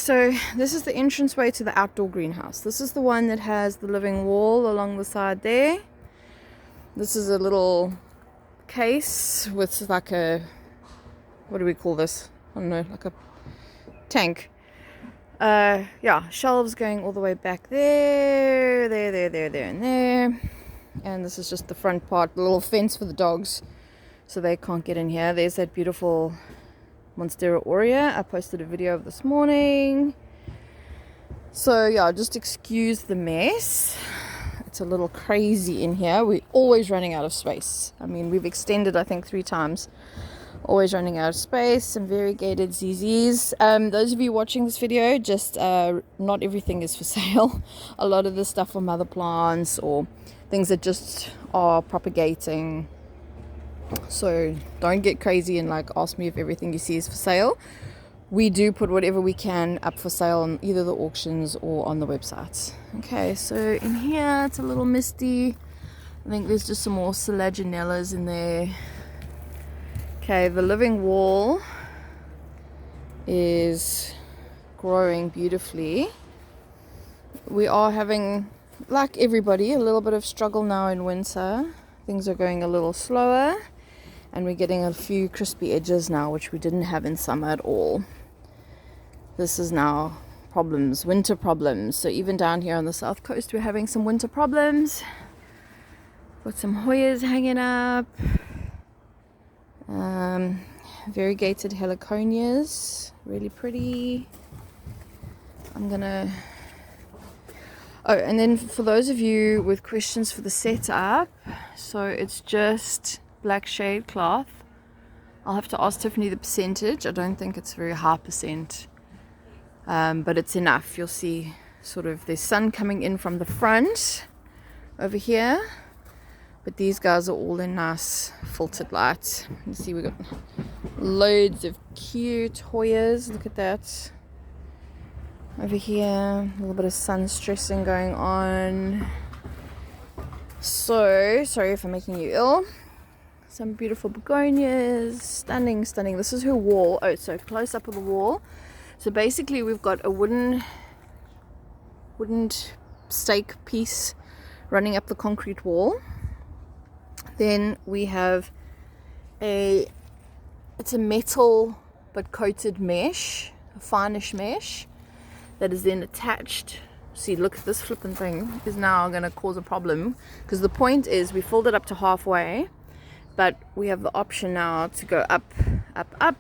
so this is the entranceway to the outdoor greenhouse. This is the one that has the living wall along the side there. This is a little case with like a, what do we call this? I don't know, like a tank. Yeah, shelves going all the way back there, and there. And this is just the front part, the little fence for the dogs, so they can't get in here. There's that beautiful Monstera aurea. I posted a video of this morning. So yeah, just excuse the mess. It's a little crazy in here. We're always running out of space. I mean, we've extended, I think, 3 times. Always running out of space. Some variegated ZZs. Those of you watching this video, just not everything is for sale. A lot of the stuff are mother plants or things that just are propagating. So don't get crazy and like ask me if everything you see is for sale. We do put whatever we can up for sale on either the auctions or on the websites. Okay, so in here it's a little misty. I think there's just some more selaginellas in there. Okay, the living wall is growing beautifully. We are having, like everybody, a little bit of struggle now in winter. Things are going a little slower. And we're getting a few crispy edges now, which we didn't have in summer at all. This is now problems, winter problems. So even down here on the south coast, we're having some winter problems. Got some Hoyas hanging up. Variegated heliconias, really pretty. Oh, and then for those of you with questions for the setup, so it's just black shade cloth. I'll have to ask Tiffany the percentage. I don't think it's very high percent, but it's enough. You'll see sort of there's sun coming in from the front over here, but these guys are all in nice filtered light. You see we've got loads of cute Hoyas. Look at that. Over here, a little bit of sun stressing going on. So sorry if I'm making you ill. Some beautiful begonias, stunning. This is her wall. Oh, so close up of the wall. So basically we've got a wooden stake piece running up the concrete wall. Then we have it's a metal but coated mesh, a finish mesh that is then attached. See, look, this flipping thing is now going to cause a problem because the point is we filled it up to halfway. But we have the option now to go up,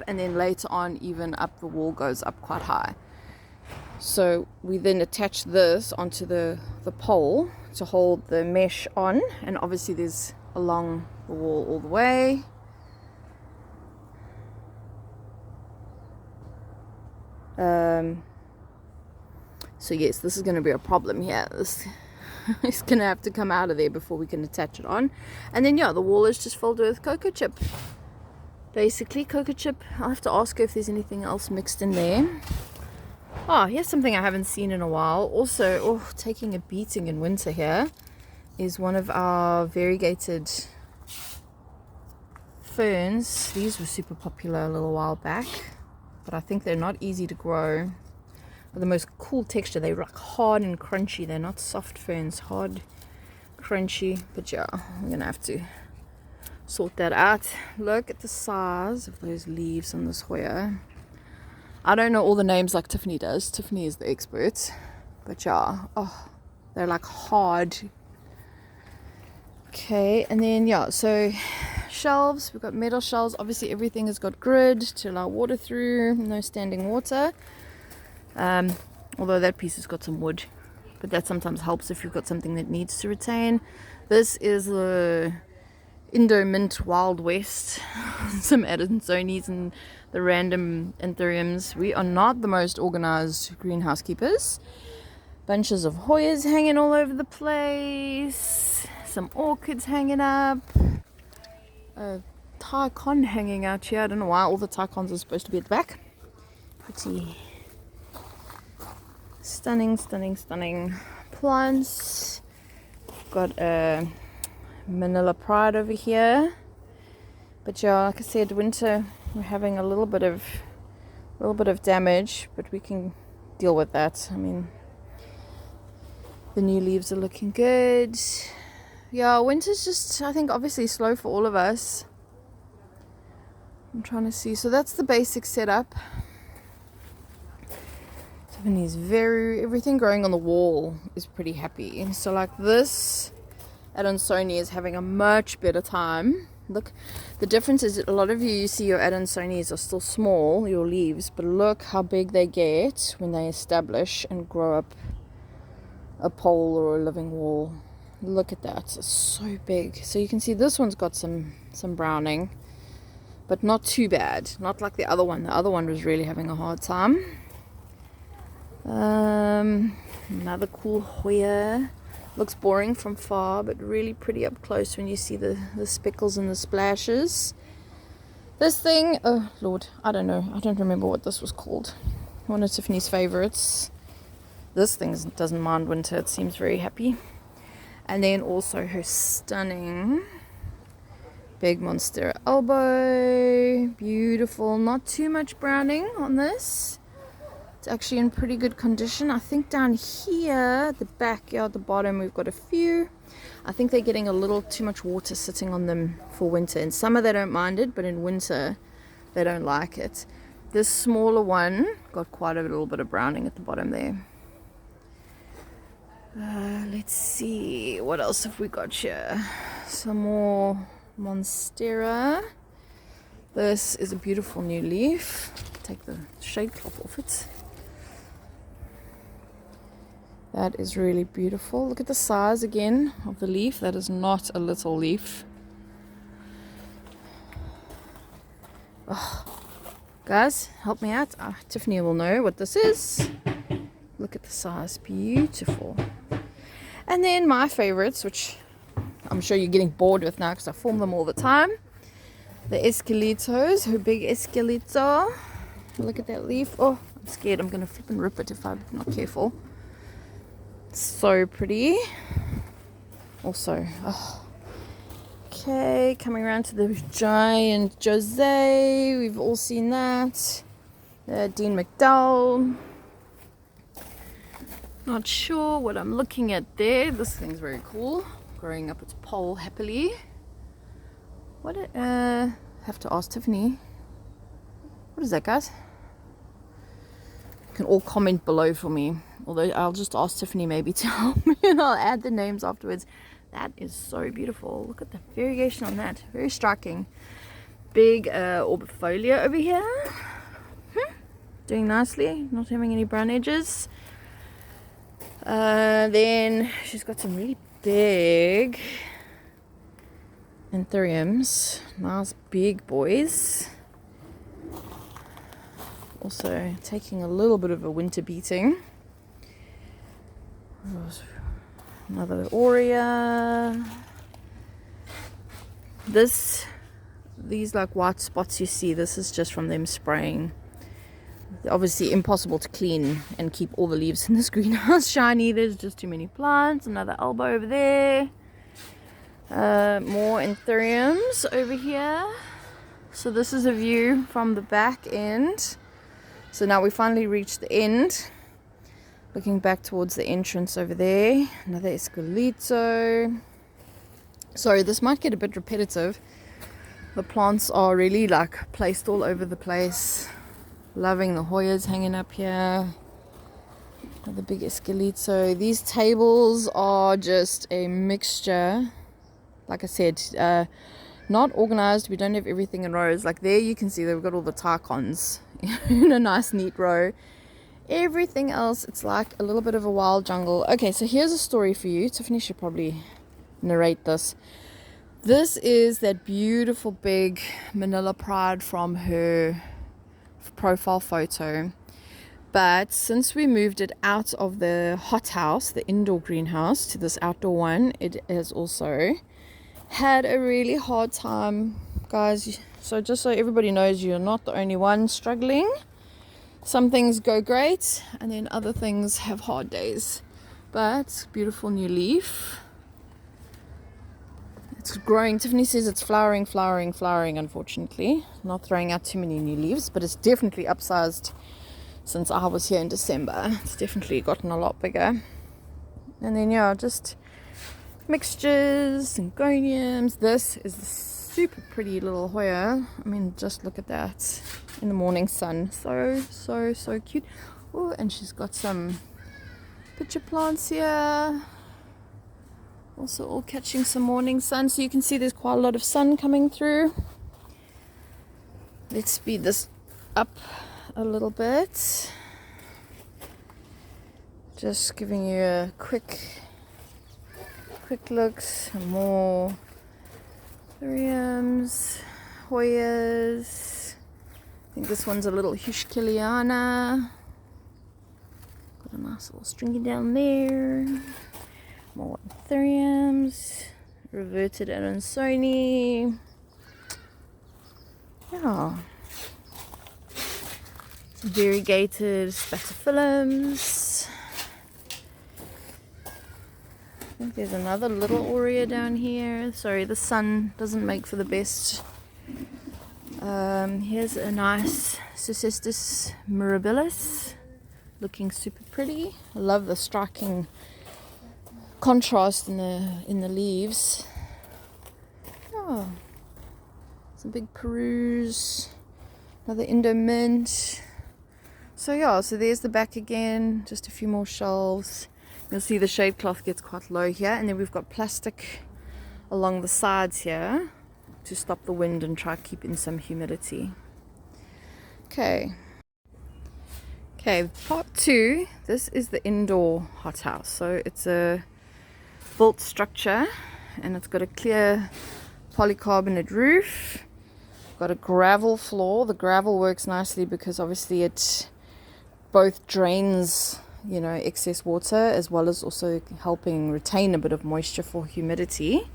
and then later on even up the wall goes up quite high. So we then attach this onto the pole to hold the mesh on, and obviously there's along the wall all the way. So yes, this is going to be a problem here. This it's going to have to come out of there before we can attach it on. And then yeah, the wall is just filled with cocoa chip. Basically cocoa chip. I'll have to ask her if there's anything else mixed in there. Oh, here's something I haven't seen in a while. Also, taking a beating in winter here is one of our variegated ferns. These were super popular a little while back, but I think they're not easy to grow. The most cool texture. They're like hard and crunchy. They're not soft ferns, hard, crunchy. But yeah, I'm gonna have to sort that out. Look at the size of those leaves on this Hoya. I don't know all the names like Tiffany does. Tiffany is the expert. But yeah, they're like hard. Okay, and then yeah, so shelves. We've got metal shelves. Obviously everything has got grid to allow water through. No standing water. Although that piece has got some wood, but that sometimes helps if you've got something that needs to retain. This is the Indo Mint Wild West, some Adansonies and the random anthuriums. We are not the most organized greenhouse keepers. Bunches of Hoyas hanging all over the place, some orchids hanging up, a Tycon hanging out here. I don't know why all the Tycons are supposed to be at the back. Pretty stunning plants. Got a Manila Pride over here. But yeah, like I said, winter we're having a little bit of damage, but we can deal with that. I mean, the new leaves are looking good. Yeah, winter's just, I think, obviously slow for all of us. I'm trying to see. So that's the basic setup. Tiffany's everything growing on the wall is pretty happy. So like this, Adansonii is having a much better time. Look, the difference is a lot of you see your Adansoniis are still small, your leaves, but look how big they get when they establish and grow up a pole or a living wall. Look at that, it's so big. So you can see this one's got some browning, but not too bad, not like the other one. The other one was really having a hard time. Another cool Hoya. Looks boring from far, but really pretty up close when you see the speckles and the splashes. This thing, oh Lord, I don't know. I don't remember what this was called. One of Tiffany's favorites. This thing doesn't mind winter. It seems very happy. And then also her stunning big Monstera elbow. Beautiful. Not too much browning on this. It's actually in pretty good condition. I think down here at the back, at the bottom, we've got a few. I think they're getting a little too much water sitting on them for winter. In summer they don't mind it, but in winter they don't like it. This smaller one got quite a little bit of browning at the bottom there. Let's see, what else have we got here? Some more Monstera. This is a beautiful new leaf. Take the shade cloth off it. That is really beautiful. Look at the size again of the leaf. That is not a little leaf. Oh, guys, help me out. Tiffany will know what this is. Look at the size. Beautiful. And then my favorites, which I'm sure you're getting bored with now because I film them all the time. The Esquelitos, her big Esquelito. Look at that leaf. Oh, I'm scared. I'm going to flip and rip it if I'm not careful. So pretty. Also, okay, coming around to the giant Jose. We've all seen that. Dean McDowell. Not sure what I'm looking at there. This thing's very cool. Growing up its pole happily. What? Have to ask Tiffany. What is that, guys? You can all comment below for me. Although I'll just ask Tiffany maybe to help me and I'll add the names afterwards. That is so beautiful. Look at the variation on that. Very striking. Big orbifolia over here. Doing nicely. Not having any brown edges. Then she's got some really big anthuriums. Nice big boys. Also taking a little bit of a winter beating. Another Aurea. These like white spots you see, this is just from them spraying. Obviously impossible to clean and keep all the leaves in this greenhouse shiny. There's just too many plants. Another elbow over there. More anthuriums over here. So this is a view from the back end. So now we finally reached the end. Looking back towards the entrance over there. Another Esquelito. Sorry, this might get a bit repetitive. The plants are really like placed all over the place. Loving the Hoyas hanging up here. Another big Esquelito. These tables are just a mixture. Like I said, not organized. We don't have everything in rows. Like there you can see they've got all the Tarchons in a nice neat row. Everything else, it's like a little bit of a wild jungle. Okay, so here's a story for you. Tiffany should probably narrate this. This is that beautiful big Manila Pride from her profile photo. But since we moved it out of the hothouse, the indoor greenhouse, to this outdoor one, it has also had a really hard time, guys. So just so everybody knows, you're not the only one struggling. Some things go great, and then other things have hard days. But beautiful new leaf. It's growing. Tiffany says it's flowering, unfortunately. Not throwing out too many new leaves, but it's definitely upsized since I was here in December. It's definitely gotten a lot bigger. And then yeah, just mixtures and goniums. This is a super pretty little Hoya. I mean, just look at that in the morning sun. So cute. Oh, and she's got some pitcher plants here. Also all catching some morning sun. So you can see there's quite a lot of sun coming through. Let's speed this up a little bit. Just giving you a quick look. Some more Thuriums, Hoyas. I think this one's a little Huschkiliana. Got a nice little stringy down there. More Thuriums. Reverted Adansoni. Yeah. Some variegated Spathiphyllums. I think there's another little Aurea down here. Sorry, the sun doesn't make for the best. Here's a nice Cecestus mirabilis, looking super pretty. I love the striking contrast in the leaves. Oh, some big Perus, another Indomint. So yeah, so there's the back again. Just a few more shelves. You'll see the shade cloth gets quite low here, and then we've got plastic along the sides here to stop the wind and try to keep in some humidity. Okay, part 2. This is the indoor hothouse. So it's a built structure, and it's got a clear polycarbonate roof. Got a gravel floor. The gravel works nicely because obviously it both drains excess water, as well as also helping retain a bit of moisture for humidity.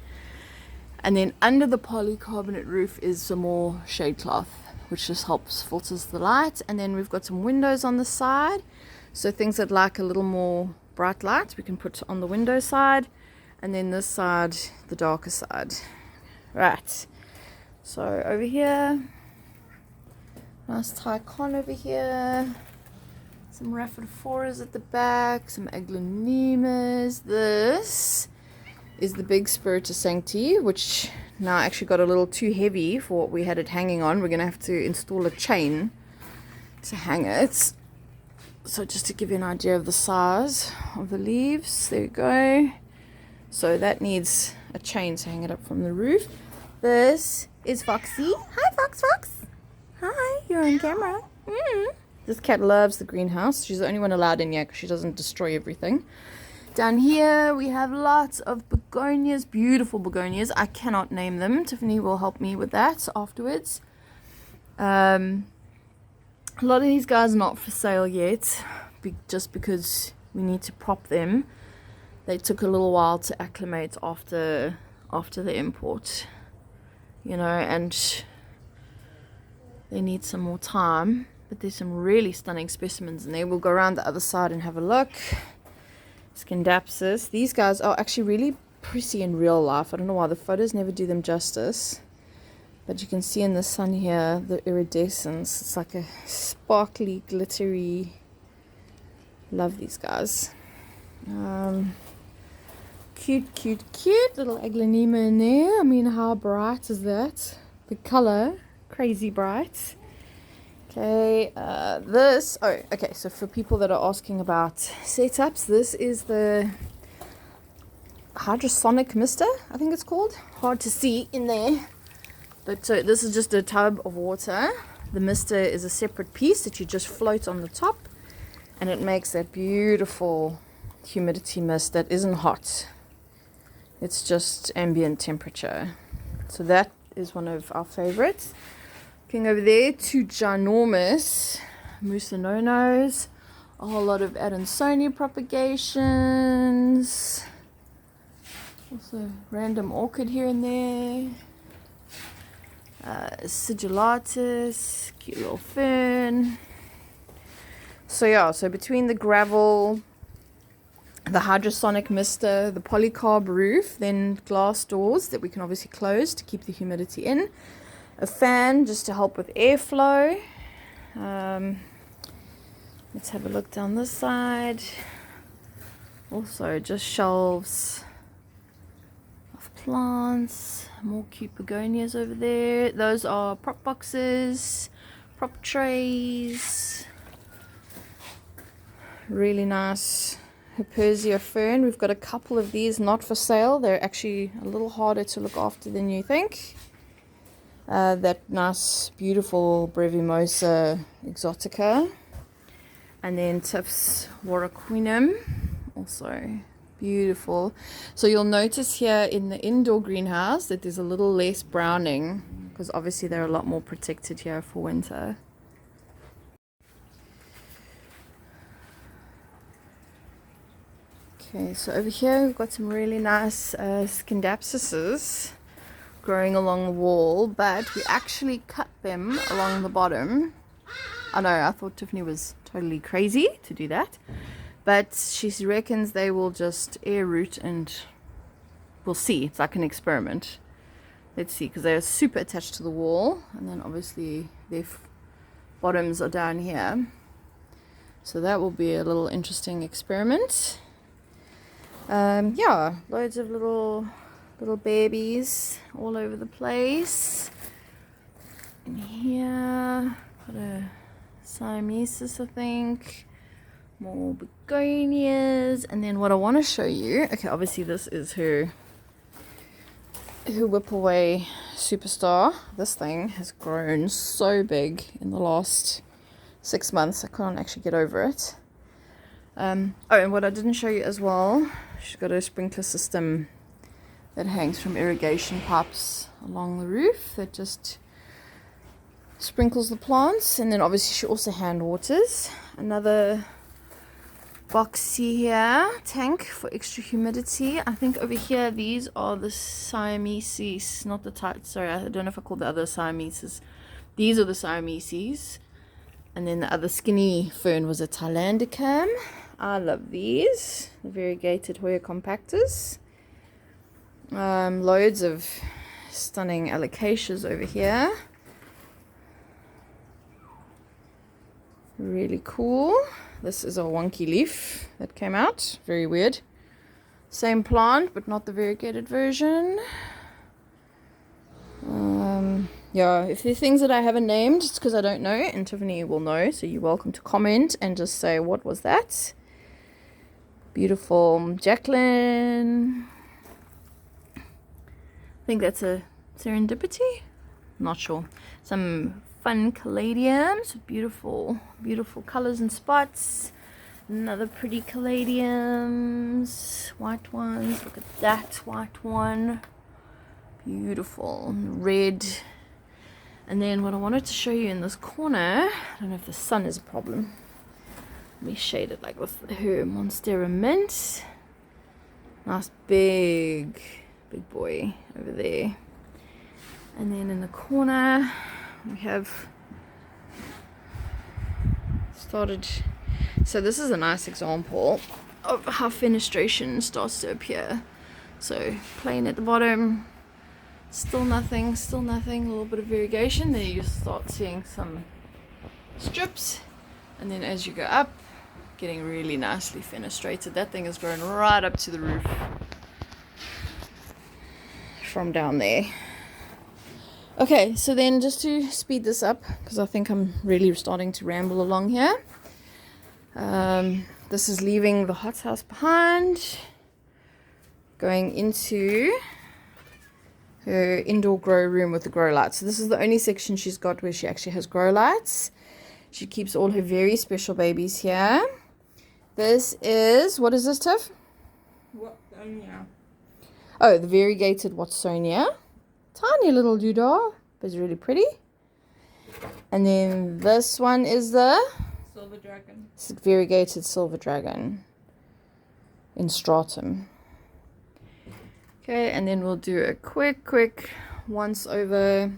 And then under the polycarbonate roof is some more shade cloth, which just helps filters the light. And then we've got some windows on the side, so things that like a little more bright light we can put on the window side, and then this side, the darker side. Right, so over here, nice Tycon over here. Some Rhaphidophoras at the back, some Aglaonemas. This is the big Spiritus Sancti, which now actually got a little too heavy for what we had it hanging on. We're going to have to install a chain to hang it. So just to give you an idea of the size of the leaves, there you go. So that needs a chain to hang it up from the roof. This is Foxy. Hi, Fox. Hi, you're on camera. This cat loves the greenhouse. She's the only one allowed in here because she doesn't destroy everything. Down here we have lots of begonias, beautiful begonias. I cannot name them. Tiffany will help me with that afterwards. A lot of these guys are not for sale yet, just because we need to prop them. They took a little while to acclimate after the import, and they need some more time. But there's some really stunning specimens in there. We'll go around the other side and have a look. Scindapsus. These guys are actually really pretty in real life. I don't know why the photos never do them justice. But you can see in the sun here, the iridescence. It's like a sparkly, glittery. Love these guys. Cute little Aglaonema in there. I mean, how bright is that? The color, crazy bright. Okay, so for people that are asking about setups, this is the hydrosonic mister, I think it's called. Hard to see in there, but so this is just a tub of water. The mister is a separate piece that you just float on the top, and it makes that beautiful humidity mist that isn't hot. It's just ambient temperature. So that is one of our favorites. Looking over there, 2 ginormous Mucinonos, a whole lot of Adansoni propagations, also random orchid here and there, Sigillatus, cute little fern. So yeah, so between the gravel, the hydrosonic mister, the polycarb roof, then glass doors that we can obviously close to keep the humidity in, a fan just to help with airflow, Let's have a look down this side. Also just shelves of plants, more cute begonias over there. Those are prop boxes, prop trays. Really nice Herpesia fern. We've got a couple of these not for sale. They're actually a little harder to look after than you think. That nice beautiful Brevimosa exotica. And then Tiff's Warraquinum, also beautiful. So you'll notice here in the indoor greenhouse that there's a little less browning, because obviously they're a lot more protected here for winter. Okay, so over here we've got some really nice Scindapsuses growing along the wall, but we actually cut them along the bottom. I know, I thought Tiffany was totally crazy to do that, but she reckons they will just air root, and we'll see. It's like an experiment. Let's see, because they're super attached to the wall, and then obviously their bottoms are down here, so that will be a little interesting experiment. Yeah, loads of little babies all over the place. And here, got a Siamesis, I think, more begonias, and then what I want to show you, okay, obviously this is her Whipaway Superstar. This thing has grown so big in the last 6 months, I can't actually get over it. Oh, and what I didn't show you as well, she's got a sprinkler system that hangs from irrigation pipes along the roof that just sprinkles the plants, and then obviously she also hand waters. Another boxy here, tank for extra humidity. I think over here these are the Siameses, not the sorry, I don't know if I called the other Siameses. These are the Siameses, and then the other skinny fern was a Thailandicum. I love these, the variegated Hoya compactus. Loads of stunning alocasias over here. Really cool. This is a wonky leaf that came out. Very weird. Same plant, but not the variegated version. Yeah, if there are things that I haven't named, it's because I don't know, and Tiffany will know, so you're welcome to comment and just say, what was that? Beautiful Jacqueline. I think that's a serendipity. Not sure. Some fun caladiums with beautiful colors and spots. Another pretty caladiums, white ones. Look at that white one, beautiful red. And then what I wanted to show you in this corner, I don't know if the sun is a problem, let me shade it like with her Monstera Mint. Nice big boy over there. And then in the corner we have started, so this is a nice example of how fenestration starts to appear. So plain at the bottom, still nothing, a little bit of variegation. Then you start seeing some strips, and then as you go up, getting really nicely fenestrated. That thing is grown right up to the roof from down there. Okay, so then just to speed this up, because I think I'm really starting to ramble along here. This is leaving the hothouse behind, going into her indoor grow room with the grow lights. So this is the only section she's got where she actually has grow lights. She keeps all her very special babies here. This is, what is this, Tiff? Watsonia. Oh, the variegated Watsonia. Tiny little doodah, but it's really pretty. And then this one is the Silver Dragon. variegated Silver Dragon in stratum. Okay, and then we'll do a quick once over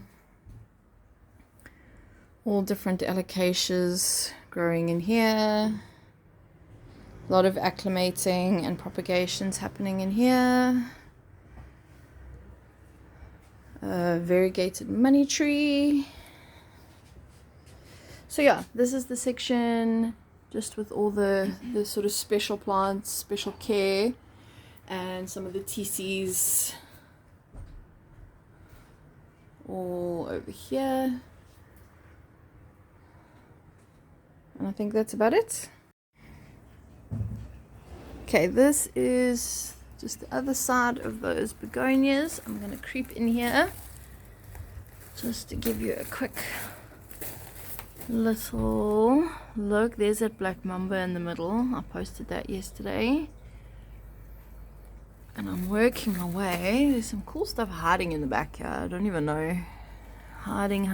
all different alocasias growing in here. A lot of acclimating and propagations happening in here. Variegated money tree. So yeah, this is the section just with all the sort of special plants, special care, and some of the TCs all over here. And I think that's about it. Okay, this is just the other side of those begonias. I'm going to creep in here just to give you a quick little look. There's that black mamba in the middle. I posted that yesterday. And I'm working my way. There's some cool stuff hiding in the backyard. I don't even know. Hiding.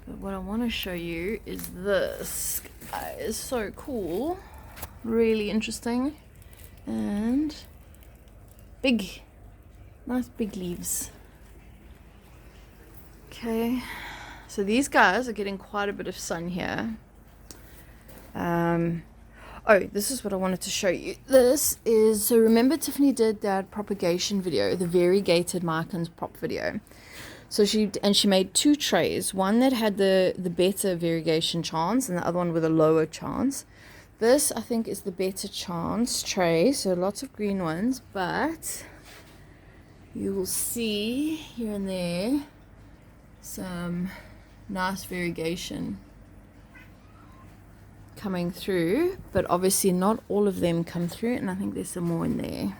But what I want to show you is this. It's so cool. Really interesting. And big. Nice big leaves. Okay. So these guys are getting quite a bit of sun here. Oh, this is what I wanted to show you. This is, so remember Tiffany did that propagation video, the variegated Micans prop video. So she made 2 trays, one that had the better variegation chance and the other one with a lower chance. This I think is the better chance tray, so lots of green ones, but you will see here and there some nice variegation coming through, but obviously not all of them come through, and I think there's some more in there.